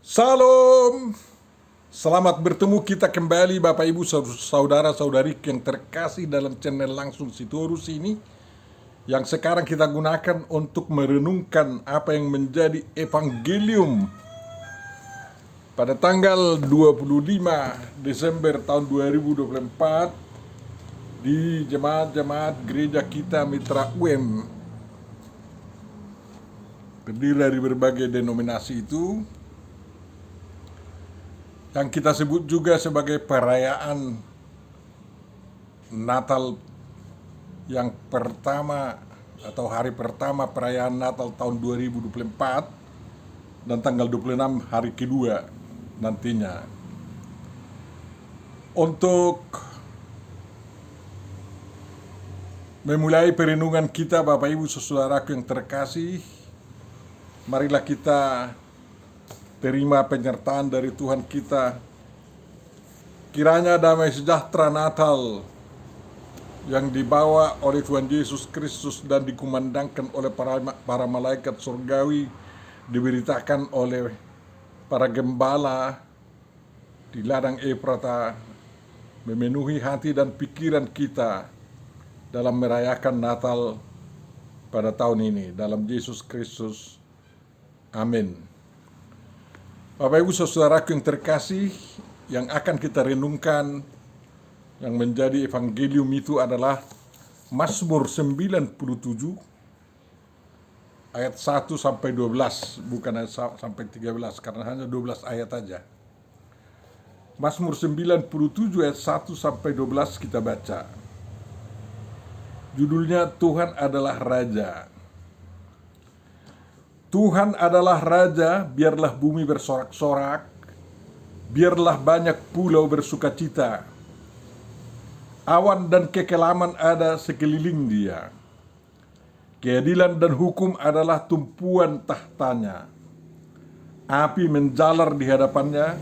Salam, selamat bertemu kita kembali Bapak Ibu saudara-saudari yang terkasih dalam channel langsung Sitorus ini, yang sekarang kita gunakan untuk merenungkan apa yang menjadi evangelium pada tanggal 25 Desember tahun 2024 di jemaat-jemaat gereja kita Mitra UM, terdiri dari berbagai denominasi itu, yang kita sebut juga sebagai perayaan Natal yang pertama atau hari pertama perayaan Natal tahun 2024 dan tanggal 26 hari kedua nantinya. Untuk memulai perenungan kita Bapak Ibu saudaraku yang terkasih, marilah kita terima penyertaan dari Tuhan kita. Kiranya damai sejahtera Natal yang dibawa oleh Tuhan Yesus Kristus dan dikumandangkan oleh para malaikat surgawi, diberitakan oleh para gembala di ladang Efrata, memenuhi hati dan pikiran kita dalam merayakan Natal pada tahun ini, dalam Yesus Kristus. Amin. Bapak Ibu saudaraku yang terkasih, yang akan kita renungkan yang menjadi evangelium itu adalah Mazmur 97 ayat 1 sampai 12, bukan ayat sampai 13 karena hanya 12 ayat aja. Mazmur 97 ayat 1 sampai 12 kita baca. Judulnya Tuhan adalah Raja. Tuhan adalah Raja, biarlah bumi bersorak-sorak, biarlah banyak pulau bersukacita. Awan dan kekelaman ada sekeliling Dia. Keadilan dan hukum adalah tumpuan tahtanya. Api menjalar di hadapannya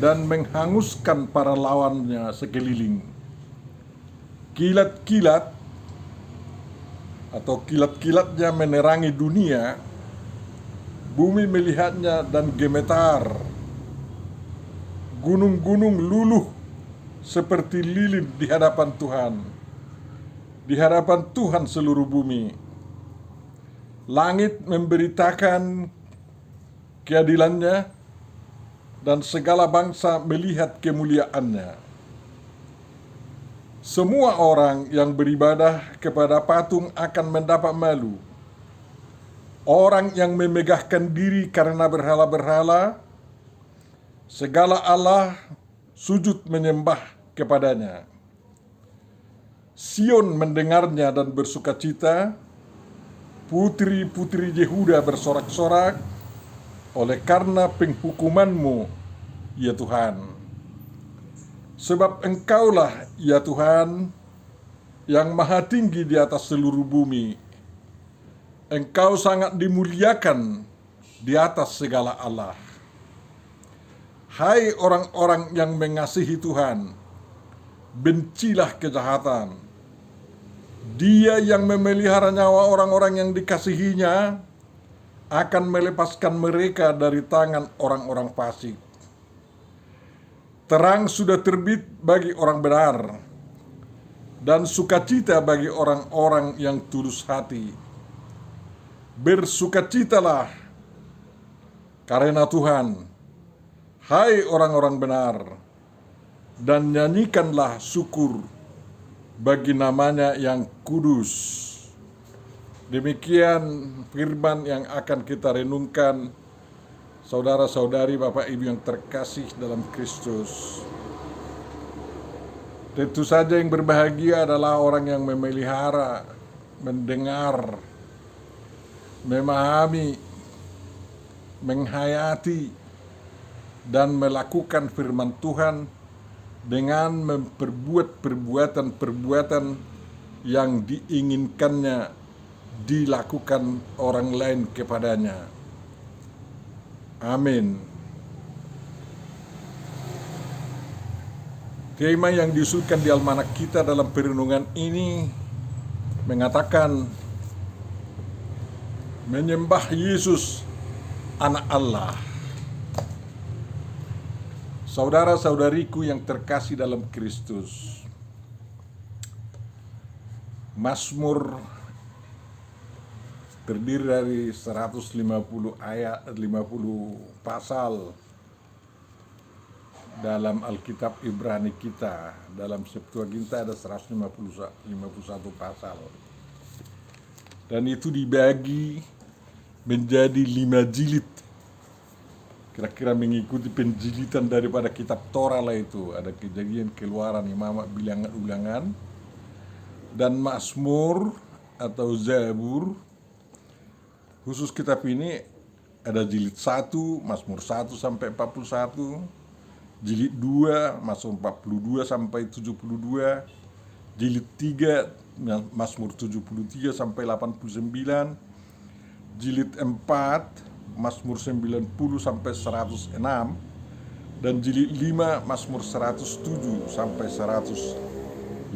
dan menghanguskan para lawannya sekeliling. Kilat-kilat atau kilat-kilatnya menerangi dunia. Bumi melihatnya dan gemetar. Gunung-gunung luluh seperti lilin di hadapan Tuhan. Di hadapan Tuhan seluruh bumi. Langit memberitakan keadilannya dan segala bangsa melihat kemuliaannya. Semua orang yang beribadah kepada patung akan mendapat malu. Orang yang memegahkan diri karena berhala-berhala, segala Allah sujud menyembah kepadanya. Sion mendengarnya dan bersukacita, putri-putri Yehuda bersorak-sorak, oleh karena penghukuman-Mu, ya Tuhan. Sebab Engkaulah, ya Tuhan, yang maha tinggi di atas seluruh bumi. Engkau sangat dimuliakan di atas segala Allah. Hai orang-orang yang mengasihi Tuhan, bencilah kejahatan. Dia yang memelihara nyawa orang-orang yang dikasihinya akan melepaskan mereka dari tangan orang-orang fasik. Terang sudah terbit bagi orang benar, dan sukacita bagi orang-orang yang tulus hati. Bersukacitalah karena Tuhan, hai orang-orang benar, dan nyanyikanlah syukur bagi namanya yang kudus. Demikian firman yang akan kita renungkan, saudara-saudari, Bapak Ibu yang terkasih dalam Kristus. Tentu saja yang berbahagia adalah orang yang memelihara, mendengar, memahami, menghayati, dan melakukan firman Tuhan dengan memperbuat perbuatan-perbuatan yang diinginkannya dilakukan orang lain kepadanya. Amin. Tema yang diusulkan di almanak kita dalam perenungan ini mengatakan menyembah Yesus, Anak Allah. Saudara-saudariku yang terkasih dalam Kristus, Mazmur terdiri dari 150 ayat, 50 pasal dalam Alkitab Ibrani kita. Dalam Septuaginta ada 151 pasal. Dan itu dibagi menjadi 5 jilid. Kira-kira mengikuti penjilitan daripada kitab Torah lah itu. Ada Kejadian, Keluaran, Imamat, Bilangan, Ulangan, dan Mazmur atau Zabur. Khusus kitab ini ada jilid 1, Mazmur 1 sampai 41, jilid 2, Mazmur 42 sampai 72, jilid 3, Mazmur 73 sampai 89, jilid 4, Mazmur 90 sampai 106, dan jilid 5 Mazmur 107 sampai 150.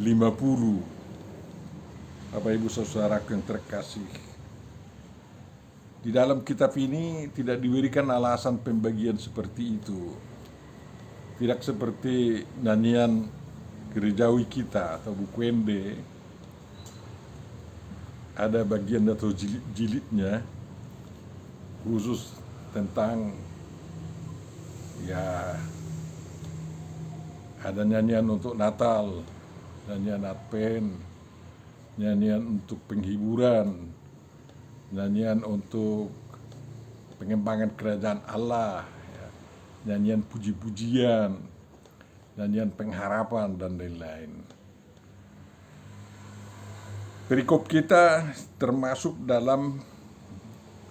Bapak Ibu Saudaraku yang terkasih, di dalam kitab ini tidak diberikan alasan pembagian seperti itu. Tidak seperti nyanyian gerejawi kita atau buku ende, ada bagian atau jilid-jilidnya khusus tentang ada nyanyian untuk Natal, nyanyian Advent, nyanyian untuk penghiburan, nyanyian untuk pengembangan kerajaan Allah, nyanyian puji-pujian, nyanyian pengharapan, dan lain-lain. Perikop kita termasuk dalam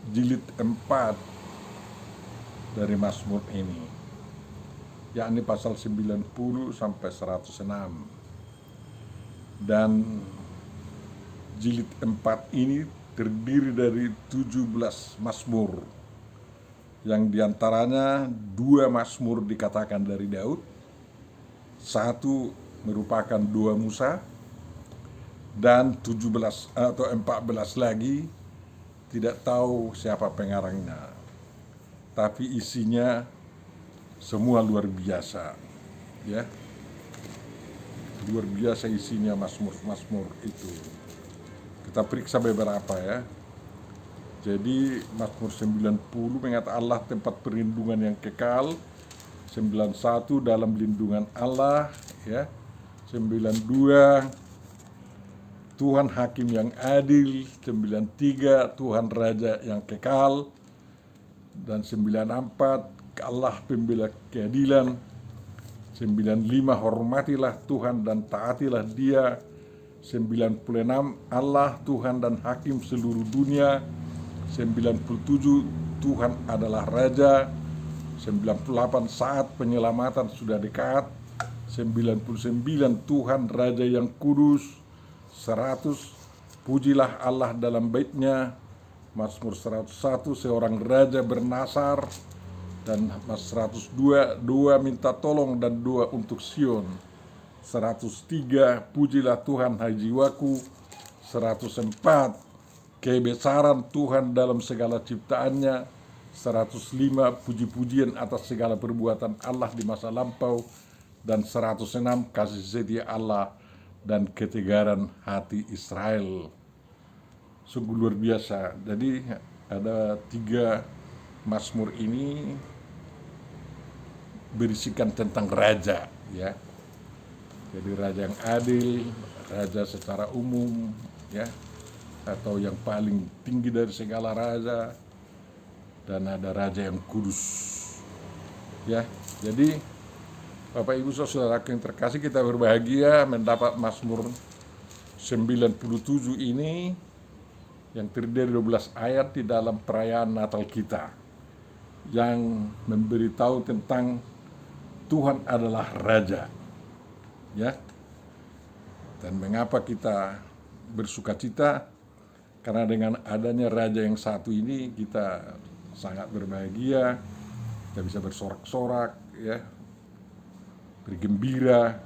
jilid 4 dari Mazmur ini, yakni pasal 90 sampai 106. Dan jilid 4 ini terdiri dari 17 Mazmur, yang diantaranya 2 Mazmur dikatakan dari Daud, 1 merupakan 2 Musa, dan 17 atau 14 lagi tidak tahu siapa pengarangnya, tapi isinya semua luar biasa, ya. Luar biasa isinya Mazmur itu. Kita periksa beberapa ya. Jadi Mazmur 90 mengatakan Allah tempat perlindungan yang kekal, 91 dalam lindungan Allah, ya. 92 Tuhan Hakim yang adil, 93 Tuhan Raja yang kekal, dan 94 Allah Pembela keadilan, 95 hormatilah Tuhan dan taatilah Dia, 96 Allah Tuhan dan Hakim seluruh dunia, 97 Tuhan adalah Raja, 98 saat penyelamatan sudah dekat, 99 Tuhan Raja yang kudus, 100 pujilah Allah dalam baitnya, Mazmur 101 seorang raja bernasar, dan Mazmur 102 doa minta tolong dan doa untuk Sion, 103 pujilah Tuhan hai jiwaku, 104 kebesaran Tuhan dalam segala ciptaannya, 105 puji-pujian atas segala perbuatan Allah di masa lampau, dan 106 kasih setia Allah dan ketegaran hati Israel. Sungguh luar biasa. Jadi ada 3 Mazmur ini berisikan tentang raja, ya. Jadi raja yang adil, raja secara umum, ya, atau yang paling tinggi dari segala raja, dan ada raja yang kudus, ya. Jadi Bapak Ibu Saudara yang terkasih, kita berbahagia mendapat Mazmur 97 ini yang terdiri dari 12 ayat di dalam perayaan Natal kita, yang memberitahu tentang Tuhan adalah Raja, ya. Dan mengapa kita bersukacita? Karena dengan adanya Raja yang satu ini kita sangat berbahagia, kita bisa bersorak-sorak, ya, bergembira.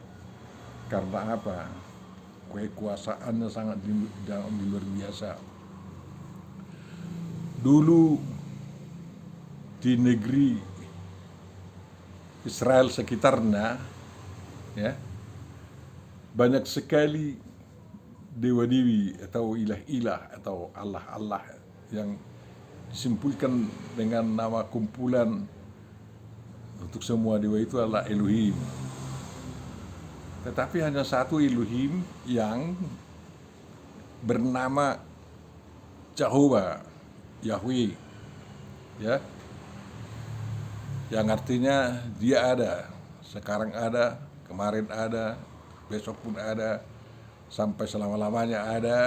Karena apa? Kekuasaannya sangat luar biasa. Dulu di negeri Israel sekitarnya, ya, banyak sekali dewa-dewi atau ilah-ilah atau Allah-Allah yang disimpulkan dengan nama kumpulan. Untuk semua dewa itu adalah Elohim. Tetapi hanya satu Elohim yang bernama Jehovah, Yahweh, ya, yang artinya dia ada, sekarang ada, kemarin ada, besok pun ada, sampai selama-lamanya ada.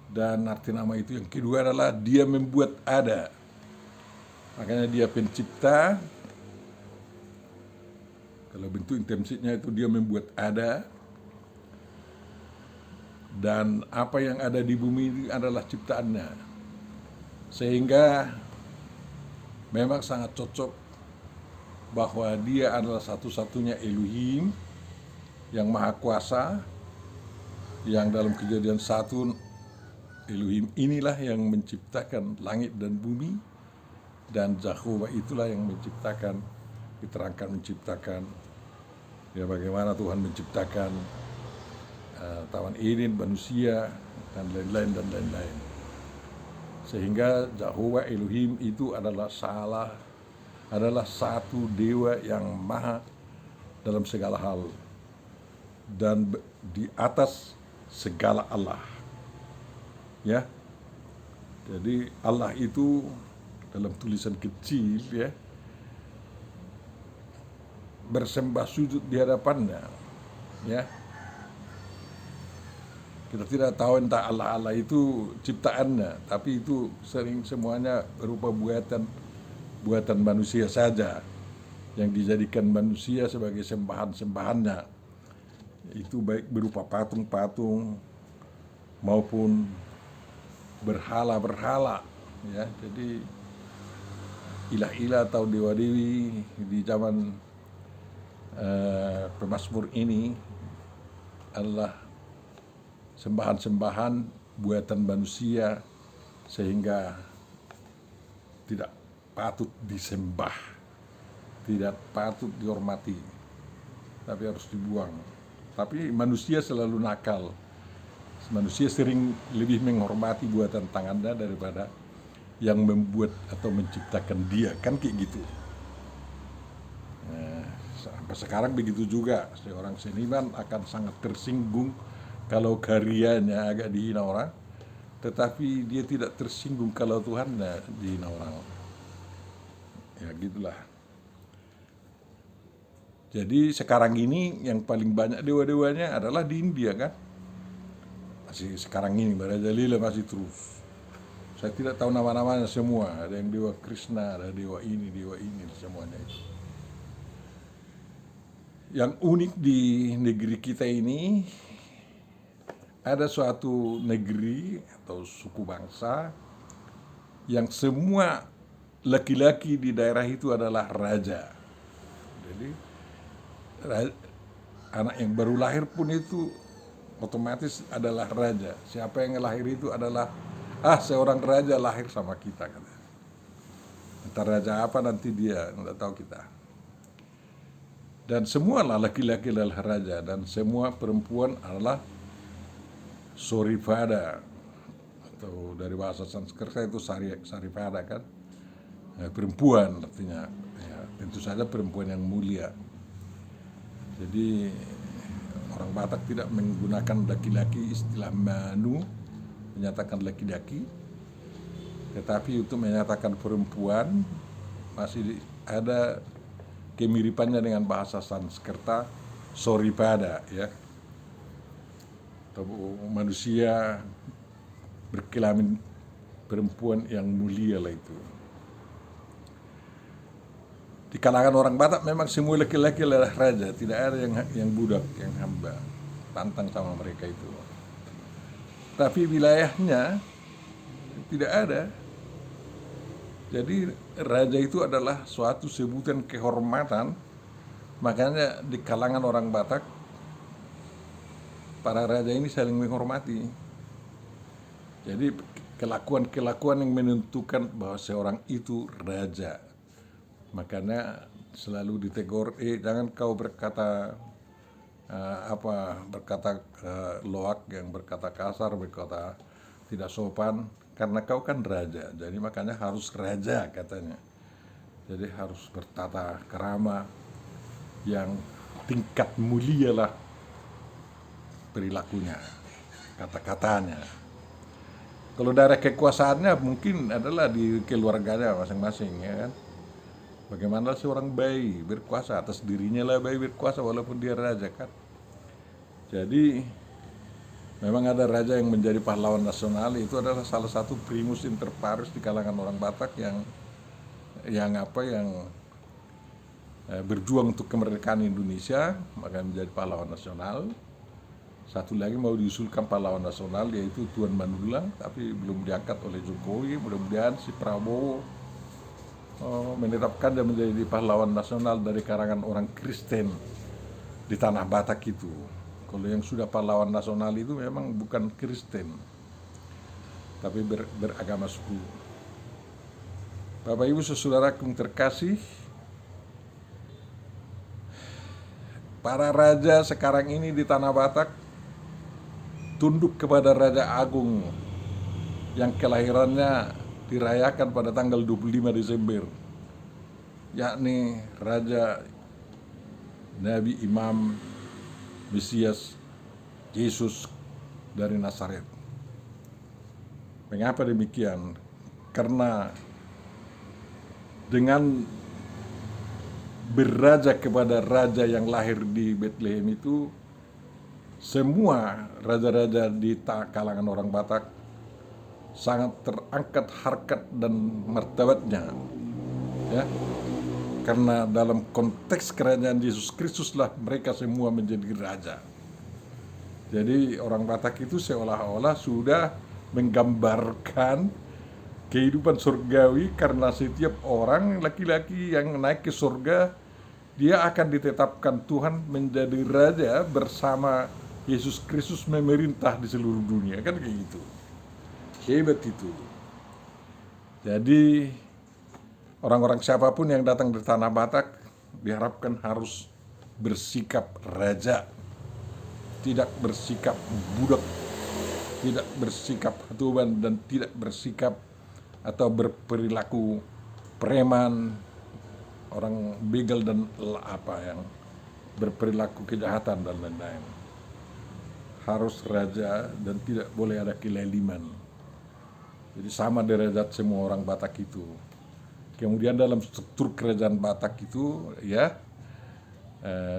Dan arti nama itu yang kedua adalah dia membuat ada. Makanya dia pencipta. Kalau bentuk intensitnya itu dia membuat ada. Dan apa yang ada di bumi ini adalah ciptaannya. Sehingga memang sangat cocok bahwa dia adalah satu-satunya Elohim yang maha kuasa, yang dalam Kejadian 1 Elohim inilah yang menciptakan langit dan bumi, dan Jehovah itulah yang menciptakan, diterangkan menciptakan, ya, bagaimana Tuhan menciptakan Taman Eden, manusia, dan lain-lain dan lain-lain. Sehingga Jehovah Elohim itu adalah satu dewa yang maha dalam segala hal dan di atas segala Allah. Ya. Jadi Allah itu dalam tulisan kecil, ya, bersembah sujud di hadapannya, ya. Kita tidak tahu entah Allah itu ciptaannya, tapi itu sering semuanya berupa buatan manusia saja yang dijadikan manusia sebagai sembahan-sembahannya. Itu baik berupa patung-patung maupun berhala-berhala, ya. Jadi ilah-ilah atau dewa-dewi di zaman pemazmur ini adalah sembahan-sembahan buatan manusia, sehingga tidak patut disembah, tidak patut dihormati, tapi harus dibuang. Tapi manusia selalu nakal. Manusia sering lebih menghormati buatan tangannya daripada yang membuat atau menciptakan dia, kan kayak gitu. Nah, sampai sekarang begitu juga, seorang seniman akan sangat tersinggung kalau karyanya agak dihina orang, tetapi dia tidak tersinggung kalau Tuhannya dihina orang. Ya gitulah. Jadi sekarang ini yang paling banyak dewa-dewanya adalah di India, kan? Masih sekarang ini Marajalila masih terus. Saya tidak tahu nama-namanya semua. Ada yang dewa Krishna, ada dewa ini, semuanya itu. Yang unik di negeri kita ini, ada suatu negeri atau suku bangsa yang semua laki-laki di daerah itu adalah raja. Jadi anak yang baru lahir pun itu otomatis adalah raja. Siapa yang lahir itu adalah seorang raja lahir sama kita, kan. Entah raja apa nanti dia, tidak tahu kita. Dan semua laki-laki adalah raja, dan semua perempuan adalah Soripada, atau dari bahasa Sanskerta itu Saripada, kan, perempuan artinya, ya, tentu saja perempuan yang mulia. Jadi orang Batak tidak menggunakan laki-laki, istilah manu menyatakan laki-laki, tetapi untuk menyatakan perempuan masih ada kemiripannya dengan bahasa Sanskerta Soripada, ya, manusia berkelamin perempuan yang mulia lah itu. Di kalangan orang Batak memang semua laki-laki adalah raja, tidak ada yang budak, yang hamba. Tantang sama mereka itu. Tapi wilayahnya tidak ada. Jadi raja itu adalah suatu sebutan kehormatan. Makanya di kalangan orang Batak, para raja ini saling menghormati. Jadi kelakuan-kelakuan yang menentukan bahwa seorang itu raja. Makanya selalu ditegur, jangan kau berkata berkata loak, yang berkata kasar, berkata tidak sopan, karena kau kan raja. Jadi makanya harus raja katanya. Jadi harus bertata kerama yang tingkat mulia lah perilakunya, kata-katanya. Kalau daerah kekuasaannya mungkin adalah di keluarganya masing-masing, ya kan. Bagaimana seorang bayi berkuasa atas dirinya lah, bayi berkuasa walaupun dia raja kan. Jadi memang ada raja yang menjadi pahlawan nasional, itu adalah salah satu primus inter pares di kalangan orang Batak yang berjuang untuk kemerdekaan Indonesia, maka menjadi pahlawan nasional. Satu lagi mau diusulkan pahlawan nasional, yaitu Tuan Manulang, tapi belum diangkat oleh Jokowi. Mudah-mudahan si Prabowo menetapkan dia menjadi pahlawan nasional dari kalangan orang Kristen di tanah Batak itu. Kalau yang sudah pahlawan nasional itu memang bukan Kristen, tapi beragama suku. Bapak Ibu saudaraku yang terkasih, para raja sekarang ini di tanah Batak tunduk kepada Raja Agung yang kelahirannya dirayakan pada tanggal 25 Desember, yakni Raja Nabi Imam Mesias Yesus dari Nazaret. Mengapa demikian? Karena dengan berraja kepada raja yang lahir di Bethlehem itu, semua raja-raja di kalangan orang Batak sangat terangkat harkat dan martabatnya, ya. Karena dalam konteks kerajaan Yesus Kristus lah mereka semua menjadi raja. Jadi orang Batak itu seolah-olah sudah menggambarkan kehidupan surgawi, karena setiap orang laki-laki yang naik ke surga, dia akan ditetapkan Tuhan menjadi raja bersama Yesus Kristus memerintah di seluruh dunia, kan kayak gitu. Hebat itu. Jadi orang-orang siapapun yang datang dari tanah Batak diharapkan harus bersikap raja, tidak bersikap budak, tidak bersikap hatuban, dan tidak bersikap atau berperilaku preman, orang begal dan yang berperilaku kejahatan dan lain-lain. Harus raja dan tidak boleh ada kelaliman. Jadi sama derajat semua orang Batak itu. Kemudian dalam struktur kerajaan Batak itu, ya,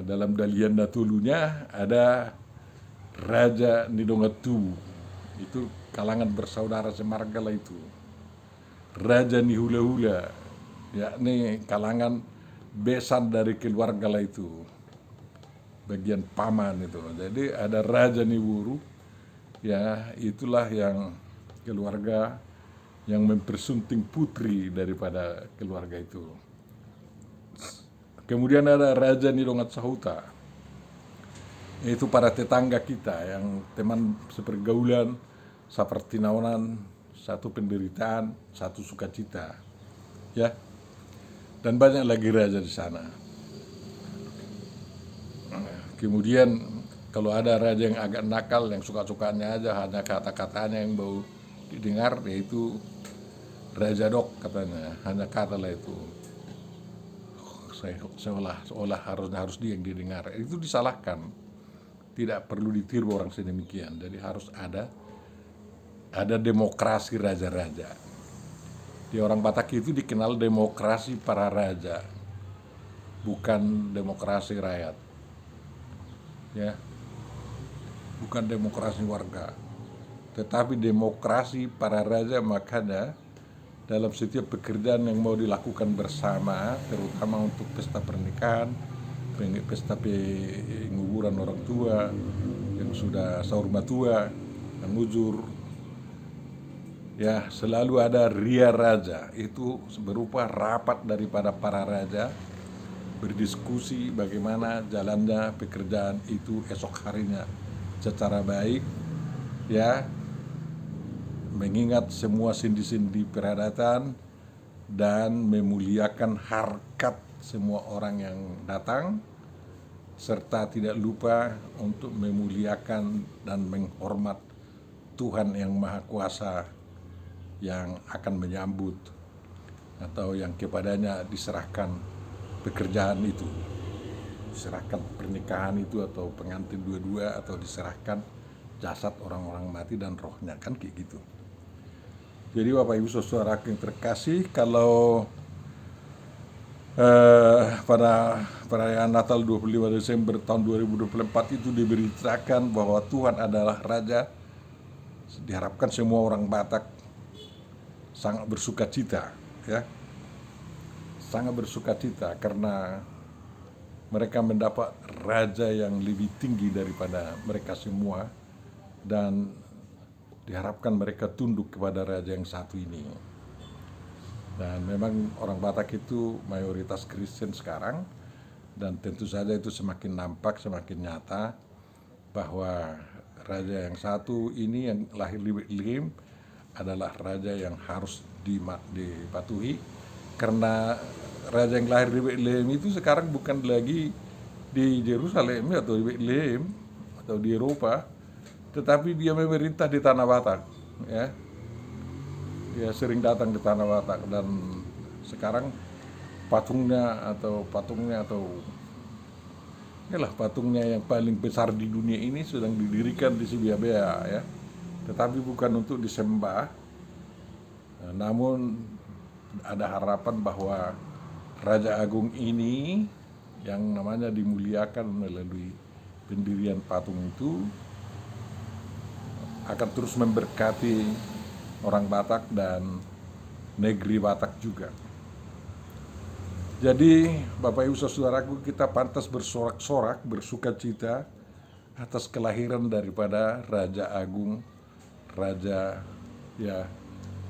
dalam Dalian Natulunya ada Raja Nidongatu, itu kalangan bersaudara semarga lah itu. Raja Nihula-hula, yakni kalangan besan dari keluarga lah itu, bagian paman itu. Jadi ada Raja Niwuru, ya, itulah yang keluarga yang mempersunting putri daripada keluarga itu. Kemudian ada Raja Nidongat Sahuta, yaitu para tetangga kita yang teman sepergaulan, seperti naonan, satu penderitaan, satu sukacita, ya. Dan banyak lagi raja di sana. Kemudian kalau ada raja yang agak nakal, yang suka-sukanya aja, hanya kata-katanya yang bau didengar, yaitu Raja Dok katanya, hanya kata lah itu. Seolah harus dia yang didengar. Itu disalahkan. Tidak perlu ditiru orang sedemikian. Jadi harus ada demokrasi raja-raja. Di orang Batak itu dikenal demokrasi para raja, bukan demokrasi rakyat, ya, bukan demokrasi warga, tetapi demokrasi para raja. Makanya dalam setiap pekerjaan yang mau dilakukan bersama, terutama untuk pesta pernikahan, pesta penguburan orang tua yang sudah sahur matua, mengujur, ya, selalu ada ria raja. Itu berupa rapat daripada para raja, berdiskusi bagaimana jalannya pekerjaan itu esok harinya secara baik, ya, mengingat semua sendi-sendi peradatan, dan memuliakan harkat semua orang yang datang, serta tidak lupa untuk memuliakan dan menghormat Tuhan yang Maha Kuasa yang akan menyambut atau yang kepadanya diserahkan pekerjaan itu, diserahkan pernikahan itu atau pengantin dua-dua, atau diserahkan jasad orang-orang mati dan rohnya, kan kayak gitu. Jadi Bapak Ibu Saudara yang terkasih, kalau pada perayaan Natal 25 Desember tahun 2024 itu diberitakan bahwa Tuhan adalah Raja, diharapkan semua orang Batak sangat bersuka cita, ya, sangat bersuka cita karena mereka mendapat raja yang lebih tinggi daripada mereka semua, dan diharapkan mereka tunduk kepada raja yang satu ini. Dan memang orang Batak itu mayoritas Kristen sekarang, dan tentu saja itu semakin nampak, semakin nyata bahwa raja yang satu ini yang lahir di Bethlehem adalah raja yang harus dipatuhi, karena raja yang lahir di Bethlehem itu sekarang bukan lagi di Yerusalem atau di Bethlehem atau di Eropa, tetapi dia memerintah di tanah Batak, ya. Dia sering datang di tanah Batak, dan sekarang patungnya atau patungnya yang paling besar di dunia ini sedang didirikan di Sibiabea, ya. Tetapi bukan untuk disembah, namun ada harapan bahwa Raja Agung ini yang namanya dimuliakan melalui pendirian patung itu akan terus memberkati orang Batak dan negeri Batak juga. Jadi Bapak Ibu Saudaraku, kita pantas bersorak-sorak, bersuka cita atas kelahiran daripada Raja Agung, Raja, ya,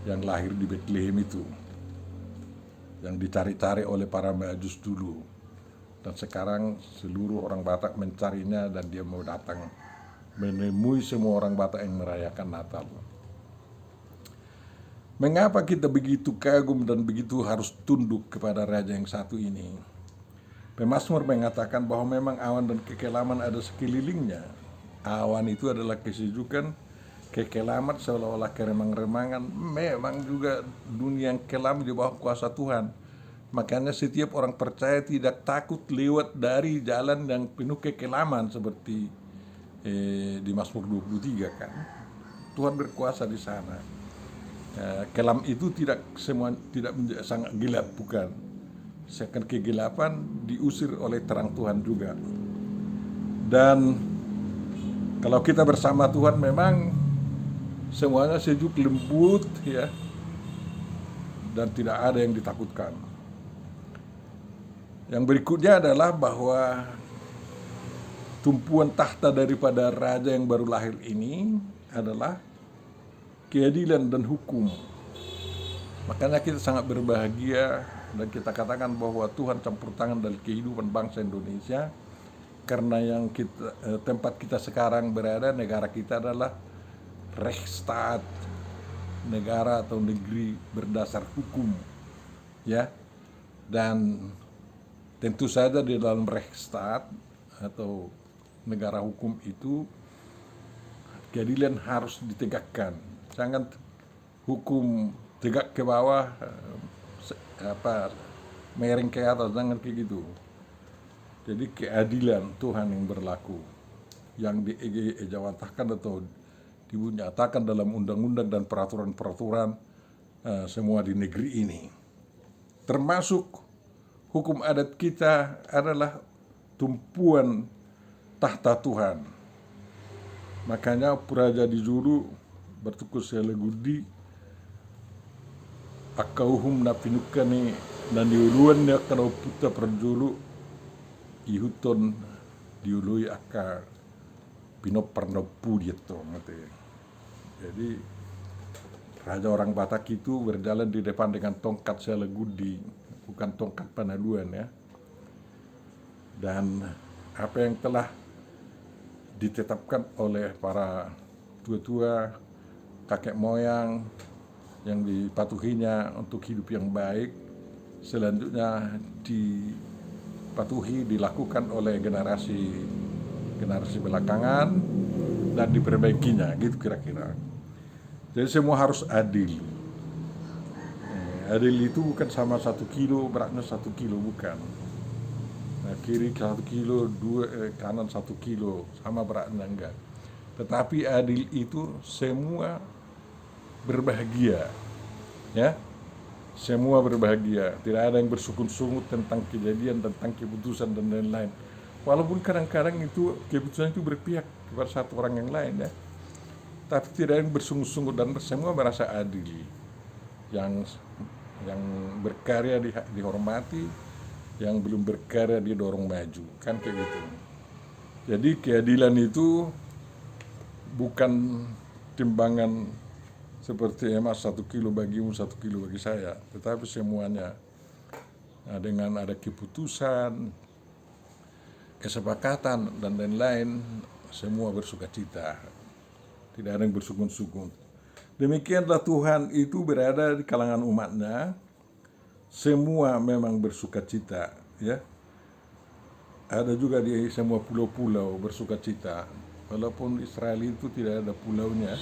yang lahir di Bethlehem itu, yang dicari-cari oleh para Majus dulu, dan sekarang seluruh orang Batak mencarinya, dan dia mau datang menemui semua orang Batak yang merayakan Natal. Mengapa kita begitu kagum dan begitu harus tunduk kepada Raja yang satu ini? Pemazmur mengatakan bahwa memang awan dan kekelaman ada sekelilingnya. Awan itu adalah kesejukan, kekelaman seolah-olah keremang-remangan. Memang juga dunia yang kelam di bawah kuasa Tuhan. Makanya setiap orang percaya tidak takut lewat dari jalan yang penuh kekelaman seperti di Mazmur 23, kan. Tuhan berkuasa di sana. Kelam itu tidak sangat gelap, bukan. Seakan kegelapan diusir oleh terang Tuhan juga. Dan kalau kita bersama Tuhan memang semuanya sejuk, lembut, ya, dan tidak ada yang ditakutkan. Yang berikutnya adalah bahwa tumpuan tahta daripada raja yang baru lahir ini adalah keadilan dan hukum. Makanya kita sangat berbahagia dan kita katakan bahwa Tuhan campur tangan dalam kehidupan bangsa Indonesia, karena yang tempat kita sekarang berada, negara kita adalah Rechtsstaat, negara atau negeri berdasar hukum, ya. Dan tentu saja di dalam Rechtsstaat atau negara hukum itu keadilan harus ditegakkan. Jangan hukum tegak ke bawah, miring ke atas, jangan kayak gitu. Jadi keadilan Tuhan yang berlaku, yang diejawantahkan atau dinyatakan dalam undang-undang dan peraturan-peraturan semua di negeri ini. Termasuk hukum adat kita adalah tumpuan tahta Tuhan. Makanya Praja di Juru bertukus Selegudi akauhum na pinukani na niuluan niya kanau puta perjulu ihuton diului aka pinoparnopu dito. Jadi raja orang Batak itu berjalan di depan dengan tongkat Selegudi, bukan tongkat panaduan, ya. Dan apa yang telah ditetapkan oleh para tua-tua, kakek moyang, yang dipatuhinya untuk hidup yang baik, selanjutnya dipatuhi, dilakukan oleh generasi belakangan dan diperbaikinya, gitu kira-kira. Jadi semua harus adil. Adil itu bukan sama 1 kilo, beratnya 1 kilo, bukan. Nah, kiri 1 kilo, kanan 1 kilo, sama beratnya, enggak. Tetapi adil itu semua berbahagia, ya. Semua berbahagia, tidak ada yang bersungut-sungut tentang kejadian, tentang keputusan dan lain-lain. Walaupun kadang-kadang itu keputusan itu berpihak kepada satu orang yang lain, ya. Tapi tidak ada yang bersungut-sungut dan semua merasa adil. Yang berkarya dihormati, yang belum berkarya didorong maju, kan kayak gitu. Jadi keadilan itu bukan timbangan seperti emas 1 kilo bagimu, 1 kilo bagi saya, tetapi semuanya dengan ada keputusan, kesepakatan dan lain-lain, semua bersukacita, tidak ada yang bersungut-sungut. Demikianlah Tuhan itu berada di kalangan umatnya, semua memang bersukacita, ya. Ada juga di semua pulau-pulau bersukacita, walaupun Israel itu tidak ada pulaunya.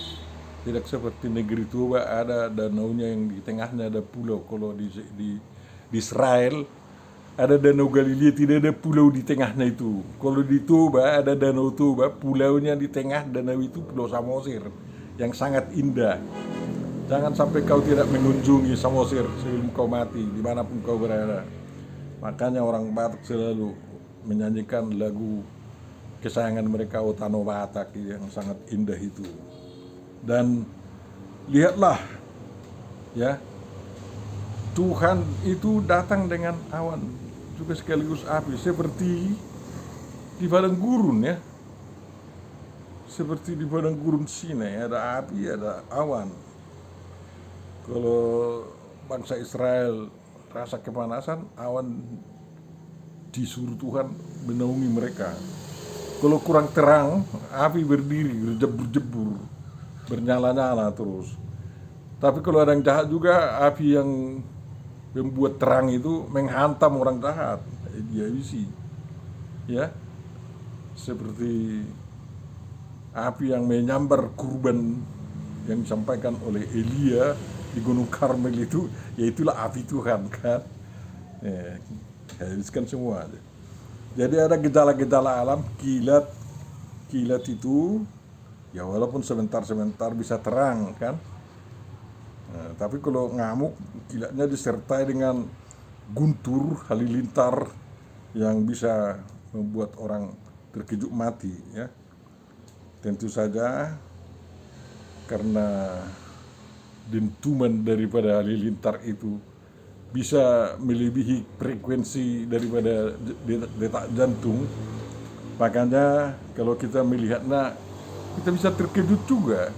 Tidak seperti negeri Toba, ada danaunya yang di tengahnya ada pulau. Kalau di Israel ada danau Galilea, tidak ada pulau di tengahnya itu. Kalau di Toba ada danau Toba, pulaunya di tengah danau itu Pulau Samosir yang sangat indah. Jangan sampai kau tidak mengunjungi Samosir sebelum kau mati, dimanapun kau berada. Makanya orang Batak selalu menyanyikan lagu kesayangan mereka, Otano Batak, yang sangat indah itu. Dan lihatlah, ya, Tuhan itu datang dengan awan juga sekaligus api, seperti di padang gurun, ya. Seperti di padang gurun Sinai, ada api, ada awan. Kalau bangsa Israel rasa kepanasan, awan disuruh Tuhan menaungi mereka. Kalau kurang terang, api berdiri, berjebur-jebur, bernyala-nyala terus. Tapi kalau ada yang jahat juga, api yang membuat terang itu menghantam orang jahat, dia isi, ya. Seperti api yang menyambar kurban yang disampaikan oleh Elia di Gunung Karmel itu, yaitulah api Tuhan, kan. Habiskan semua. Jadi ada gejala-gejala alam, kilat itu, ya walaupun sebentar-sebentar bisa terang, kan. Nah, tapi kalau ngamuk, kilatnya disertai dengan guntur, halilintar yang bisa membuat orang terkejut mati, ya. Tentu saja karena dentuman daripada halilintar itu bisa melebihi frekuensi daripada detak jantung. Makanya kalau kita melihatnya, kita bisa terkejut juga.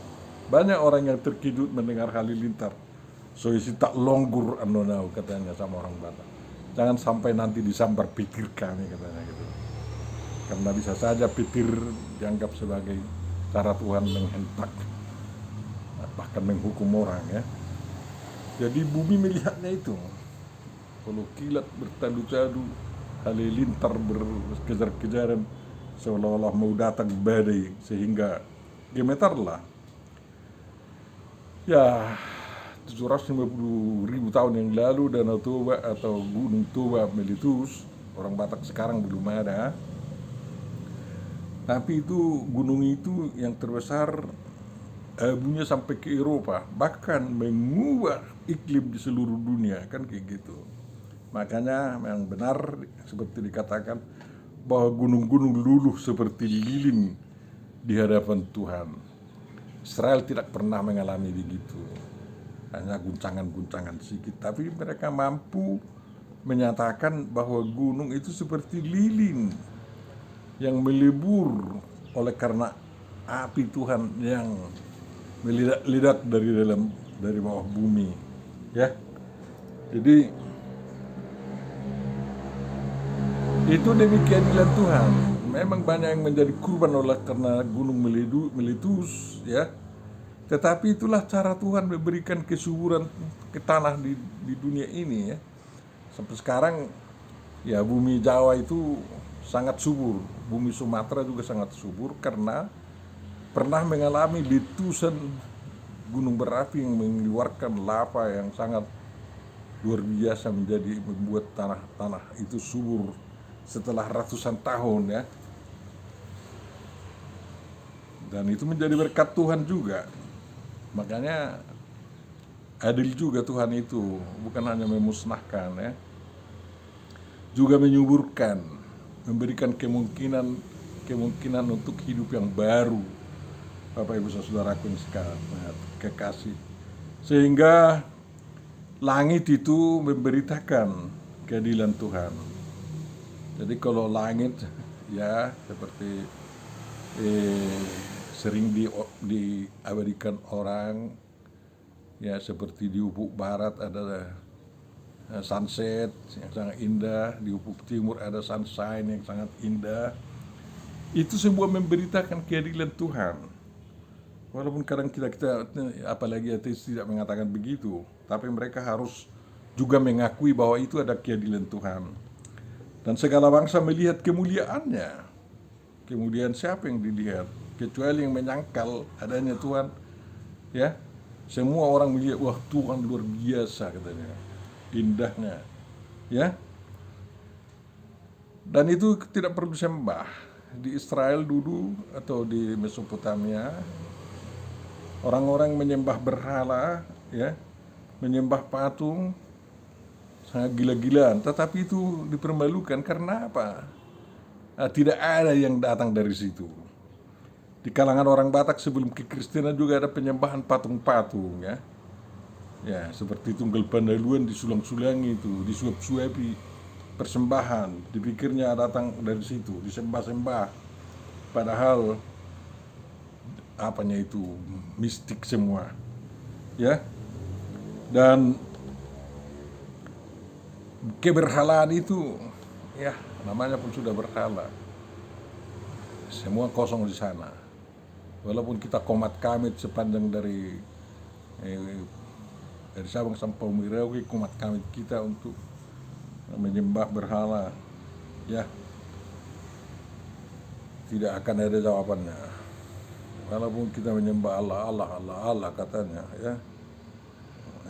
Banyak orang yang terkejut mendengar halilintar. So isi tak longgur andonau, katanya sama orang Batak. Jangan sampai nanti disambar pikir kami, katanya gitu. Karena bisa saja pikir dianggap sebagai cara Tuhan menghentak, bahkan menghukum orang, ya. Jadi bumi melihatnya itu. Kalau kilat bertadu-tadu, halilintar berkejar-kejaran, seolah-olah mau datang badai, sehingga gemetarlah. Ya, 750.000 tahun yang lalu Danau Toba atau Gunung Toba meletus. Orang Batak sekarang belum ada. Tapi itu gunung itu yang terbesar, abunya sampai ke Eropa, bahkan mengubah iklim di seluruh dunia, kan kayak gitu. Makanya yang benar seperti dikatakan bahwa gunung-gunung luluh seperti lilin di hadapan Tuhan. Israel tidak pernah mengalami begitu, hanya guncangan-guncangan sedikit, tapi mereka mampu menyatakan bahwa gunung itu seperti lilin yang melebur oleh karena api Tuhan yang meledak dari bawah bumi, ya. Jadi itu demi keadilan Tuhan. Memang banyak yang menjadi kurban oleh karena gunung meletus, ya. Tetapi itulah cara Tuhan memberikan kesuburan ke tanah di dunia ini ya. Sampai sekarang ya bumi Jawa itu sangat subur, bumi Sumatera juga sangat subur karena pernah mengalami letusan gunung berapi yang mengeluarkan lava yang sangat luar biasa, menjadi membuat tanah itu subur setelah ratusan tahun ya. Dan itu menjadi berkat Tuhan juga. Makanya adil juga Tuhan itu, bukan hanya memusnahkan ya, juga menyuburkan, memberikan kemungkinan untuk hidup yang baru. Bapak Ibu Saudaraku yang sekarang kekasih. Sehingga langit itu memberitakan keadilan Tuhan. Jadi kalau langit ya seperti sering diabadikan orang ya, seperti di ufuk barat ada sunset yang sangat indah, di ufuk timur ada sunshine yang sangat indah. Itu semua memberitakan keadilan Tuhan. Walaupun kadang kita apalagi ateis tidak mengatakan begitu, tapi mereka harus juga mengakui bahwa itu ada keadilan Tuhan. Dan segala bangsa melihat kemuliaannya. Kemudian siapa yang dilihat? Kecuali yang menyangkal adanya Tuhan. Ya, semua orang melihat, wah Tuhan luar biasa katanya, indahnya. Ya, dan itu tidak perlu sembah. Di Israel dulu atau di Mesopotamia, orang-orang menyembah berhala, ya, menyembah patung, sangat gila-gilaan. Tetapi itu dipermalukan karena apa? Tidak ada yang datang dari situ. Di kalangan orang Batak sebelum kekristenan juga ada penyembahan patung-patung ya. Ya, seperti Tunggal Pandaluan disulang-sulangi itu, disuap-suapi persembahan, dipikirnya datang dari situ, disembah-sembah. Padahal apanya itu mistik semua. Ya. Dan keberhalaan itu ya namanya pun sudah berhala. Semua kosong di sana. Walaupun kita komat kamit sepanjang dari Sabang sampai Merauke, komat kamit kita untuk menyembah berhala, ya tidak akan ada jawabannya. Walaupun kita menyembah Allah katanya, ya,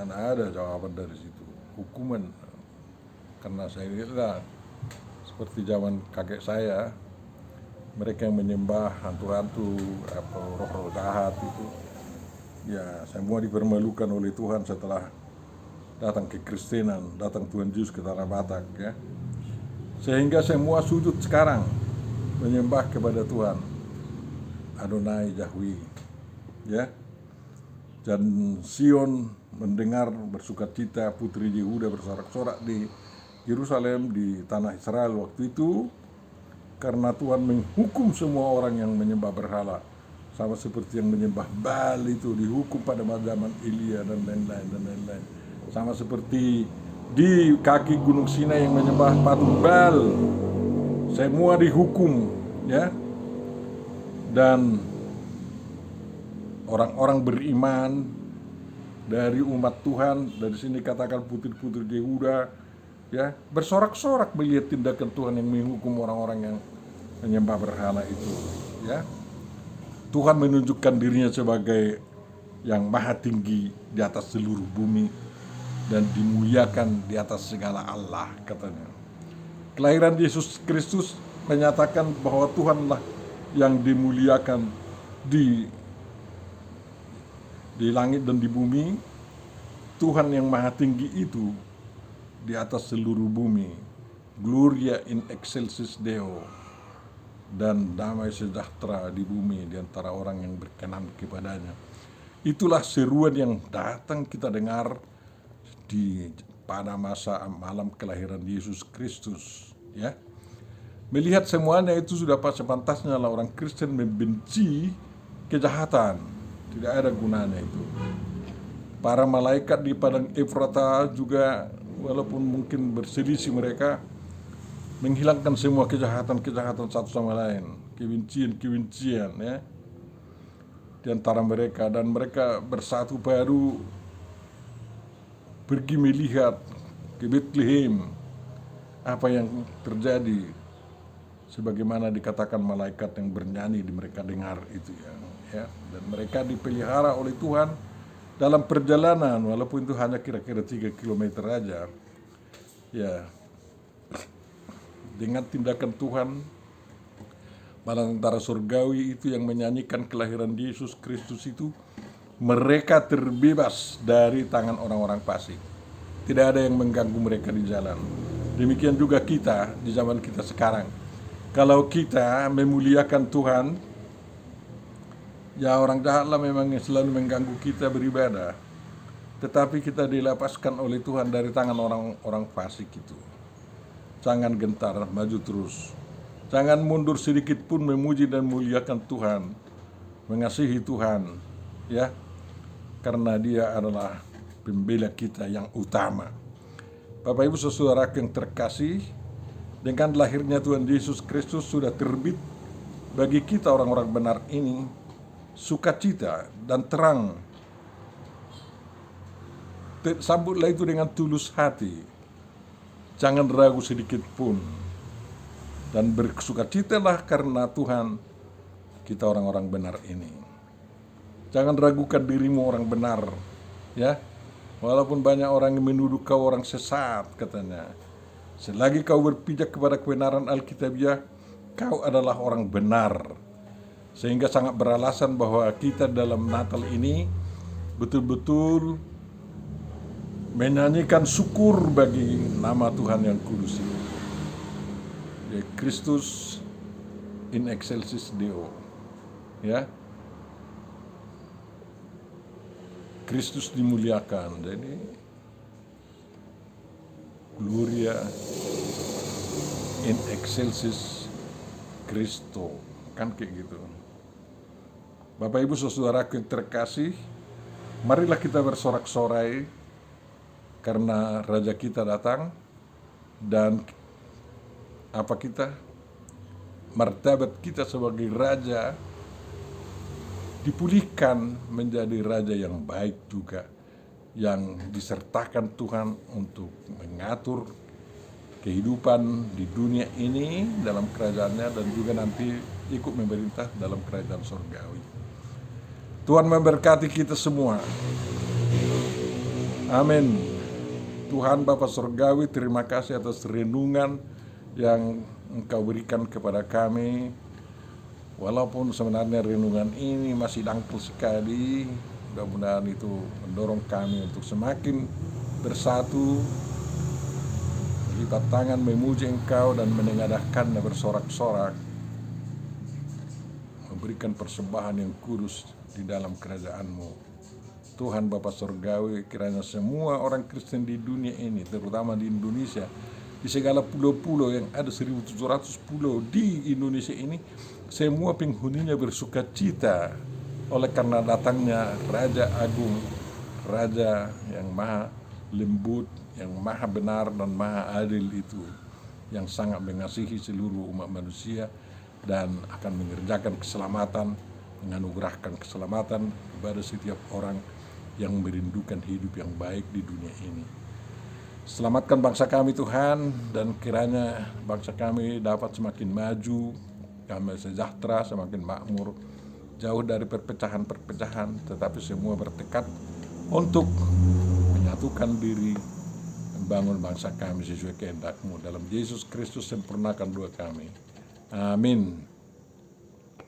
kan ada jawaban dari situ, hukuman. Karena saya lihat seperti zaman kakek saya, mereka yang menyembah hantu-hantu atau roh-roh jahat itu, ya semua dipermalukan oleh Tuhan setelah datang kekristenan, datang Tuhan Yesus ke tanah Batak ya. Sehingga semua sujud sekarang menyembah kepada Tuhan Adonai Yahweh ya. Dan Sion mendengar bersukacita, putri Yehuda bersorak-sorak di Yerusalem, di tanah Israel waktu itu, karena Tuhan menghukum semua orang yang menyembah berhala, sama seperti yang menyembah Baal itu dihukum pada zaman Elia dan lain-lain. Sama seperti di kaki Gunung Sinai yang menyembah patung Baal, semua dihukum ya. Dan orang-orang beriman dari umat Tuhan, dari sini katakan putri-putri Yehuda ya, bersorak-sorak melihat tindakan Tuhan yang menghukum orang-orang yang menyembah berhala itu ya. Tuhan menunjukkan dirinya sebagai yang maha tinggi di atas seluruh bumi dan dimuliakan di atas segala Allah katanya. Kelahiran Yesus Kristus menyatakan bahwa Tuhanlah yang dimuliakan di langit dan di bumi. Tuhan yang maha tinggi itu di atas seluruh bumi. Gloria in excelsis Deo. Dan damai sejahtera di bumi di antara orang yang berkenan kepadanya. Itulah seruan yang datang kita dengar pada masa malam kelahiran Yesus Kristus ya. Melihat semuanya itu sudah sepantasnya lah orang Kristen membenci kejahatan. Tidak ada gunanya itu. Para malaikat di padang Efrata juga, walaupun mungkin berselisih mereka, menghilangkan semua kejahatan-kejahatan satu sama lain, kebencian ya. di antara mereka, dan mereka bersatu padu pergi melihat ke Bethlehem apa yang terjadi, sebagaimana dikatakan malaikat yang bernyanyi di mereka dengar itu ya. Dan mereka dipelihara oleh Tuhan dalam perjalanan, walaupun itu hanya kira-kira 3 kilometer aja ya, dengan tindakan Tuhan bala tentara surgawi itu yang menyanyikan kelahiran Yesus Kristus itu, mereka terbebas dari tangan orang-orang fasik. Tidak ada yang mengganggu mereka di jalan. Demikian juga kita di zaman kita sekarang. Kalau kita memuliakan Tuhan, ya orang jahatlah memang yang selalu mengganggu kita beribadah. Tetapi kita dilepaskan oleh Tuhan dari tangan orang-orang fasik itu. Jangan gentar, maju terus. Jangan mundur sedikit pun memuji dan memuliakan Tuhan, mengasihi Tuhan, ya, karena Dia adalah pembela kita yang utama. Bapak Ibu saudara yang terkasih, dengan lahirnya Tuhan Yesus Kristus sudah terbit bagi kita orang-orang benar ini sukacita dan terang. Sambutlah itu dengan tulus hati, jangan ragu sedikit pun, dan bersukacitalah karena Tuhan kita orang-orang benar ini. Jangan ragukan dirimu orang benar, ya. Walaupun banyak orang yang menuduh kau orang sesat katanya, selagi kau berpijak kepada kebenaran Alkitabiah, kau adalah orang benar. Sehingga sangat beralasan bahwa kita dalam Natal ini betul-betul menyanyikan syukur bagi nama Tuhan yang kudus ini. Kristus in excelsis Deo, ya, Kristus dimuliakan. Jadi Gloria in excelsis Christo, kan kayak gitu. Bapak Ibu saudara yang terkasih, marilah kita bersorak-sorai karena Raja kita datang, dan apa kita, martabat kita sebagai raja dipulihkan menjadi raja yang baik juga, yang disertakan Tuhan untuk mengatur kehidupan di dunia ini dalam kerajaannya, dan juga nanti ikut memerintah dalam kerajaan surgawi. Tuhan memberkati kita semua. Amin. Tuhan Bapa Surgawi, terima kasih atas renungan yang Engkau berikan kepada kami. Walaupun sebenarnya renungan ini masih dangkal sekali, mudah-mudahan itu mendorong kami untuk semakin bersatu, lipat tangan memuji Engkau dan menengadahkannya bersorak-sorak, memberikan persembahan yang kudus di dalam kerajaan-Mu. Tuhan Bapa Surgawi, kiranya semua orang Kristen di dunia ini, terutama di Indonesia, di segala pulau-pulau yang ada 1.700 pulau di Indonesia ini, semua penghuninya bersuka cita oleh karena datangnya Raja Agung, Raja yang maha lembut, yang maha benar dan maha adil itu, yang sangat mengasihi seluruh umat manusia dan akan mengerjakan keselamatan, menganugerahkan keselamatan kepada setiap orang yang merindukan hidup yang baik di dunia ini. Selamatkan bangsa kami Tuhan, dan kiranya bangsa kami dapat semakin maju, kami sejahtera, semakin makmur, jauh dari perpecahan-perpecahan, tetapi semua bertekad untuk menyatukan diri, membangun bangsa kami sesuai kehendak-Mu. Dalam Yesus Kristus sempurnakan doa kami. Amin.